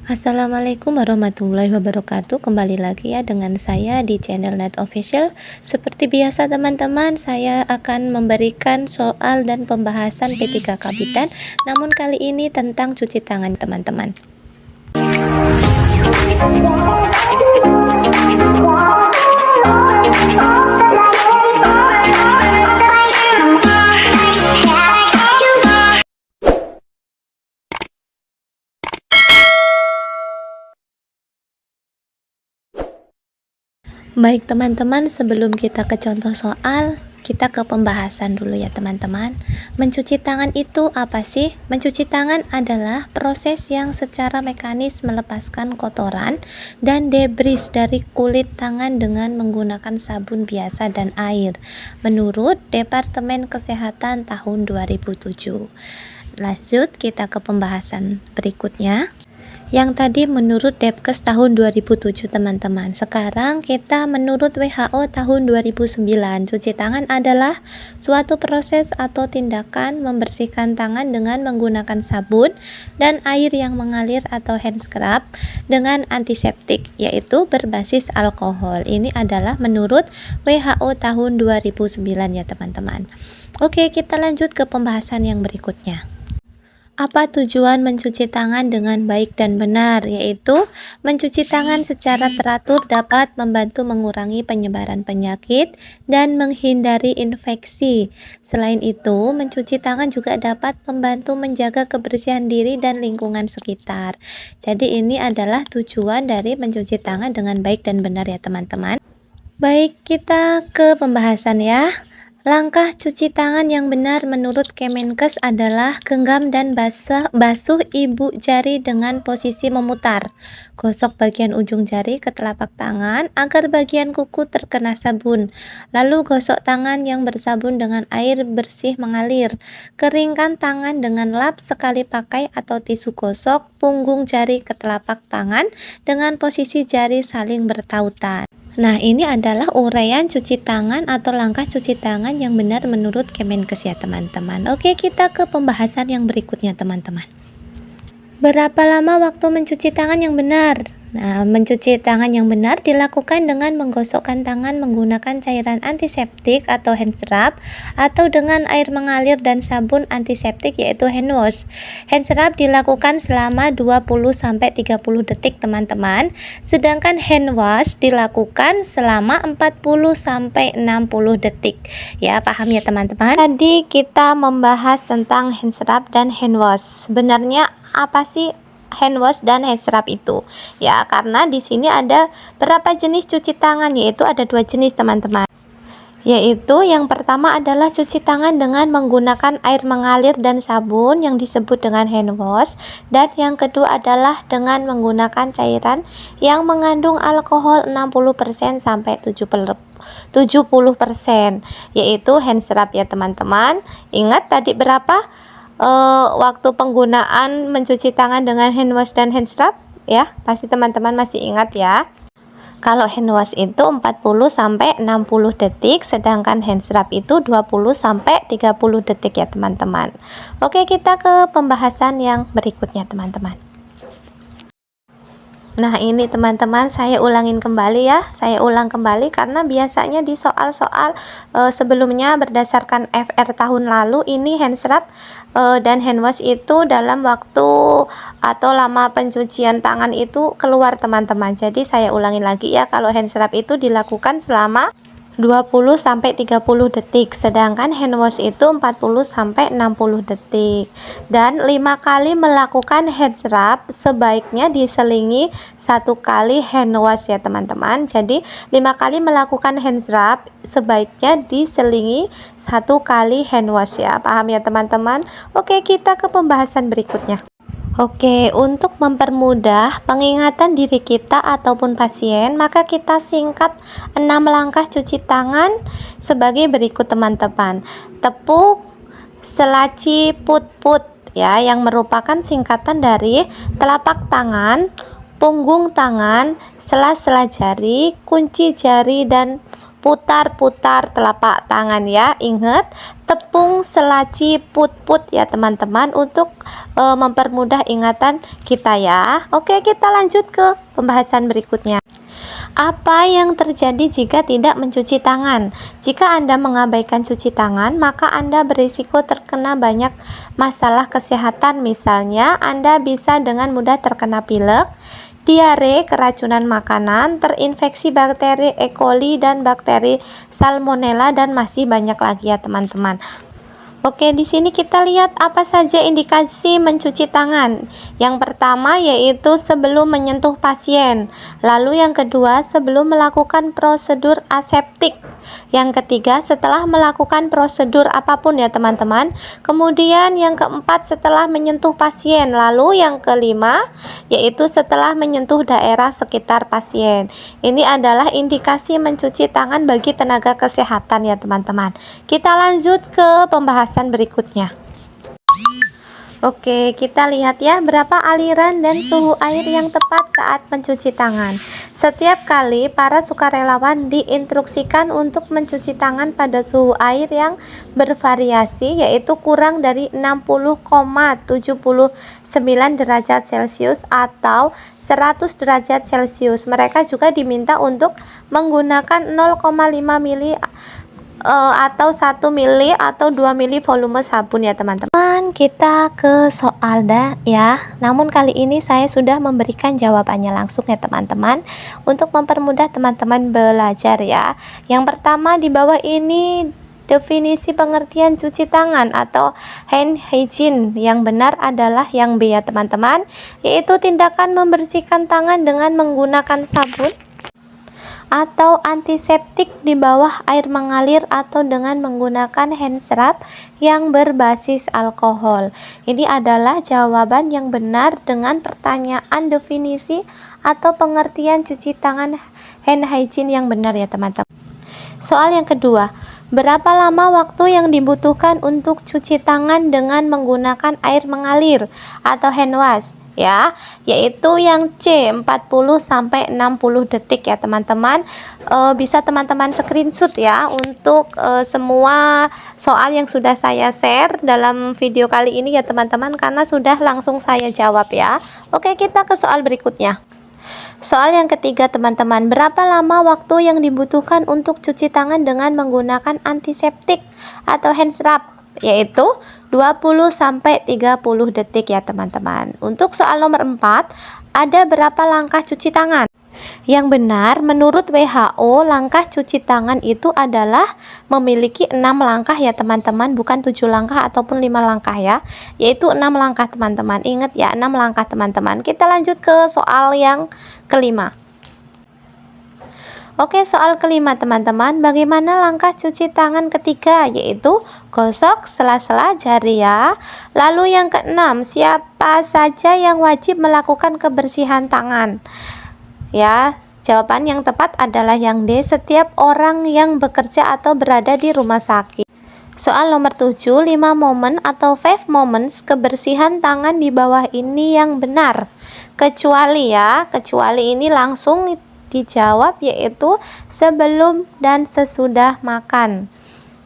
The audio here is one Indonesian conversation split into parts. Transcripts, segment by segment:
Assalamualaikum warahmatullahi wabarakatuh. Kembali lagi ya dengan saya di channel Net Official. Seperti biasa teman-teman, saya akan memberikan soal dan pembahasan P3K Bidan. Namun kali ini tentang cuci tangan teman-teman. Baik teman-teman, sebelum kita ke contoh soal, kita ke pembahasan dulu ya teman-teman. Mencuci tangan itu apa sih? Mencuci tangan adalah proses yang secara mekanis melepaskan kotoran dan debris dari kulit tangan dengan menggunakan sabun biasa dan air, menurut Departemen Kesehatan tahun 2007. Lanjut kita ke pembahasan berikutnya. Yang tadi menurut Depkes tahun 2007 teman-teman. Sekarang kita menurut WHO tahun 2009. Cuci tangan adalah suatu proses atau tindakan membersihkan tangan dengan menggunakan sabun dan air yang mengalir atau hand scrub dengan antiseptik, yaitu berbasis alkohol. Ini adalah menurut WHO tahun 2009 ya teman-teman. Oke, kita lanjut ke pembahasan yang berikutnya. Apa tujuan mencuci tangan dengan baik dan benar? Yaitu mencuci tangan secara teratur dapat membantu mengurangi penyebaran penyakit dan menghindari infeksi. Selain itu, mencuci tangan juga dapat membantu menjaga kebersihan diri dan lingkungan sekitar. Jadi ini adalah tujuan dari mencuci tangan dengan baik dan benar ya teman-teman. Baik, kita ke pembahasan ya. Langkah cuci tangan yang benar menurut Kemenkes adalah genggam dan basuh ibu jari dengan posisi memutar. Gosok bagian ujung jari ke telapak tangan agar bagian kuku terkena sabun. Lalu gosok tangan yang bersabun dengan air bersih mengalir. Keringkan tangan dengan lap sekali pakai atau tisu gosok punggung jari ke telapak tangan dengan posisi jari saling bertautan. Nah, ini adalah uraian cuci tangan atau langkah cuci tangan yang benar menurut Kemenkes ya teman-teman. Oke, kita ke pembahasan yang berikutnya teman-teman. Berapa lama waktu mencuci tangan yang benar? Nah, mencuci tangan yang benar dilakukan dengan menggosokkan tangan menggunakan cairan antiseptik atau hand scrub atau dengan air mengalir dan sabun antiseptik yaitu hand wash. Hand scrub dilakukan selama 20-30 detik teman-teman, sedangkan hand wash dilakukan selama 40-60 detik. Ya, paham ya teman-teman? Tadi kita membahas tentang hand scrub dan hand wash. Sebenarnya apa sih hand wash dan hand scrub itu? Ya, karena di sini ada berapa jenis cuci tangan, yaitu ada 2 jenis teman-teman. Yaitu yang pertama adalah cuci tangan dengan menggunakan air mengalir dan sabun yang disebut dengan hand wash, dan yang kedua adalah dengan menggunakan cairan yang mengandung alkohol 60% sampai 70%, yaitu hand scrub ya teman-teman. Ingat tadi berapa waktu penggunaan mencuci tangan dengan hand wash dan hand scrub ya? Pasti teman-teman masih ingat ya. Kalau hand wash itu 40-60 detik, sedangkan hand scrub itu 20-30 detik ya teman-teman. Oke, kita ke pembahasan yang berikutnya teman-teman. Nah, ini teman-teman saya ulangin kembali ya. Saya ulang kembali karena biasanya di soal-soal sebelumnya berdasarkan FR tahun lalu ini hand scrub dan hand wash itu dalam waktu atau lama pencucian tangan itu keluar teman-teman. Jadi saya ulangin lagi ya, kalau hand scrub itu dilakukan selama 20-30 detik, sedangkan hand wash itu 40-60 detik. Dan 5 kali melakukan hand scrub sebaiknya diselingi 1 kali hand wash ya teman-teman. Jadi 5 kali melakukan hand scrub sebaiknya diselingi 1 kali hand wash ya. Paham ya teman-teman? Oke, kita ke pembahasan berikutnya. Oke, untuk mempermudah pengingatan diri kita ataupun pasien, maka kita singkat 6 langkah cuci tangan sebagai berikut teman-teman. Tepuk, selaci, put-put ya, yang merupakan singkatan dari telapak tangan, punggung tangan, sela-sela jari, kunci jari, dan putar-putar telapak tangan ya. Ingat, tepung, selaci, put-put ya teman-teman, untuk mempermudah ingatan kita ya. Oke, kita lanjut ke pembahasan berikutnya. Apa yang terjadi jika tidak mencuci tangan? Jika Anda mengabaikan cuci tangan, maka Anda berisiko terkena banyak masalah kesehatan. Misalnya, Anda bisa dengan mudah terkena pilek, diare, keracunan makanan, terinfeksi bakteri E. coli dan bakteri Salmonella, dan masih banyak lagi ya teman-teman. Oke, di sini kita lihat apa saja indikasi mencuci tangan. Yang pertama yaitu sebelum menyentuh pasien. Lalu yang kedua, sebelum melakukan prosedur aseptik. Yang ketiga, setelah melakukan prosedur apapun ya teman-teman. Kemudian yang keempat, setelah menyentuh pasien. Lalu yang kelima, yaitu setelah menyentuh daerah sekitar pasien. Ini adalah indikasi mencuci tangan bagi tenaga kesehatan ya teman-teman. Kita lanjut ke pembahasan berikutnya. Oke, kita lihat ya berapa aliran dan suhu air yang tepat saat mencuci tangan. Setiap kali para sukarelawan diinstruksikan untuk mencuci tangan pada suhu air yang bervariasi, yaitu kurang dari 60,79 derajat Celcius atau 100 derajat Celcius. Mereka juga diminta untuk menggunakan 0,5 mili atau 1 mili atau 2 mili volume sabun ya teman-teman. Kita ke soal ya. Namun kali ini saya sudah memberikan jawabannya langsung ya teman-teman, untuk mempermudah teman-teman belajar ya. Yang pertama di bawah ini definisi pengertian cuci tangan atau hand hygiene yang benar adalah yang B ya teman-teman, yaitu tindakan membersihkan tangan dengan menggunakan sabun atau antiseptik di bawah air mengalir atau dengan menggunakan hand scrub yang berbasis alkohol. Ini adalah jawaban yang benar dengan pertanyaan definisi atau pengertian cuci tangan hand hygiene yang benar ya teman-teman. Soal yang kedua, berapa lama waktu yang dibutuhkan untuk cuci tangan dengan menggunakan air mengalir atau hand wash? Ya, yaitu yang C, 40 sampai 60 detik ya teman-teman. Bisa teman-teman screenshot ya untuk semua soal yang sudah saya share dalam video kali ini ya teman-teman, karena sudah langsung saya jawab ya. Oke, kita ke soal berikutnya. Soal yang ketiga teman-teman, berapa lama waktu yang dibutuhkan untuk cuci tangan dengan menggunakan antiseptik atau hand scrub? Yaitu 20 sampai 30 detik ya teman-teman. Untuk soal nomor 4, ada berapa langkah cuci tangan? Yang benar menurut WHO, langkah cuci tangan itu adalah memiliki 6 langkah ya teman-teman, bukan 7 langkah ataupun 5 langkah ya, yaitu 6 langkah teman-teman. Ingat ya, 6 langkah teman-teman. Kita lanjut ke soal yang kelima. Oke, soal kelima teman-teman, bagaimana langkah cuci tangan ketiga? Yaitu gosok sela-sela jari ya. Lalu yang keenam, siapa saja yang wajib melakukan kebersihan tangan? Ya, jawaban yang tepat adalah yang D, setiap orang yang bekerja atau berada di rumah sakit. Soal nomor 7, 5 momen atau 5 moments kebersihan tangan di bawah ini yang benar. Kecuali ya, kecuali ini langsung dijawab, yaitu sebelum dan sesudah makan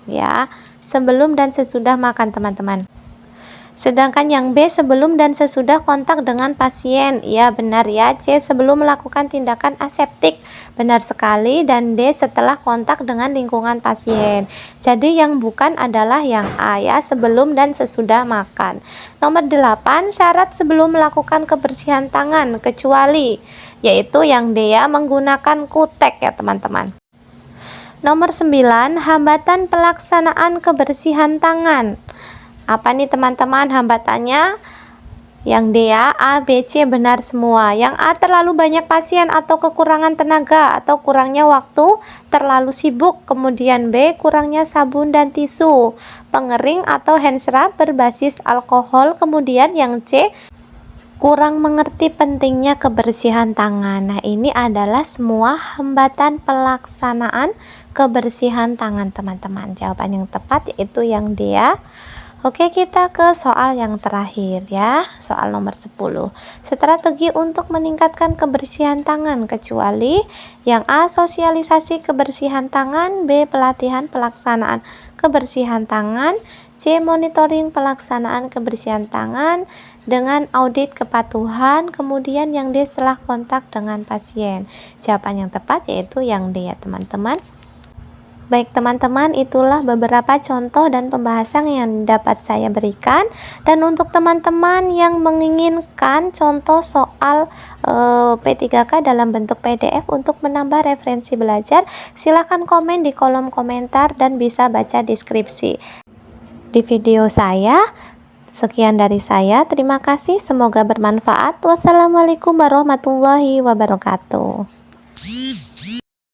ya, sebelum dan sesudah makan teman-teman. Sedangkan yang B, sebelum dan sesudah kontak dengan pasien, ya benar ya. C, sebelum melakukan tindakan aseptik, benar sekali. Dan D, setelah kontak dengan lingkungan pasien. Jadi yang bukan adalah yang A ya, sebelum dan sesudah makan. Nomor 8, syarat sebelum melakukan kebersihan tangan kecuali, yaitu yang D ya, menggunakan kutek ya teman-teman. Nomor 9, hambatan pelaksanaan kebersihan tangan. Apa nih teman-teman hambatannya? Yang D ya, A, B, C benar semua. Yang A, terlalu banyak pasien atau kekurangan tenaga atau kurangnya waktu, terlalu sibuk. Kemudian B, kurangnya sabun dan tisu pengering atau hand scrub berbasis alkohol. Kemudian yang C, kurang mengerti pentingnya kebersihan tangan. Nah, ini adalah semua hambatan pelaksanaan kebersihan tangan teman-teman. Jawaban yang tepat yaitu yang D ya. Oke, kita ke soal yang terakhir ya, soal nomor 10. Strategi untuk meningkatkan kebersihan tangan, kecuali yang A. Sosialisasi kebersihan tangan, B. Pelatihan pelaksanaan kebersihan tangan, C. Monitoring pelaksanaan kebersihan tangan dengan audit kepatuhan, kemudian yang D. Setelah kontak dengan pasien. Jawaban yang tepat yaitu yang D ya teman-teman. Baik teman-teman, itulah beberapa contoh dan pembahasan yang dapat saya berikan. Dan untuk teman-teman yang menginginkan contoh soal P3K dalam bentuk PDF untuk menambah referensi belajar, silakan komen di kolom komentar dan bisa baca deskripsi di video saya. Sekian dari saya, terima kasih, semoga bermanfaat. Wassalamualaikum warahmatullahi wabarakatuh.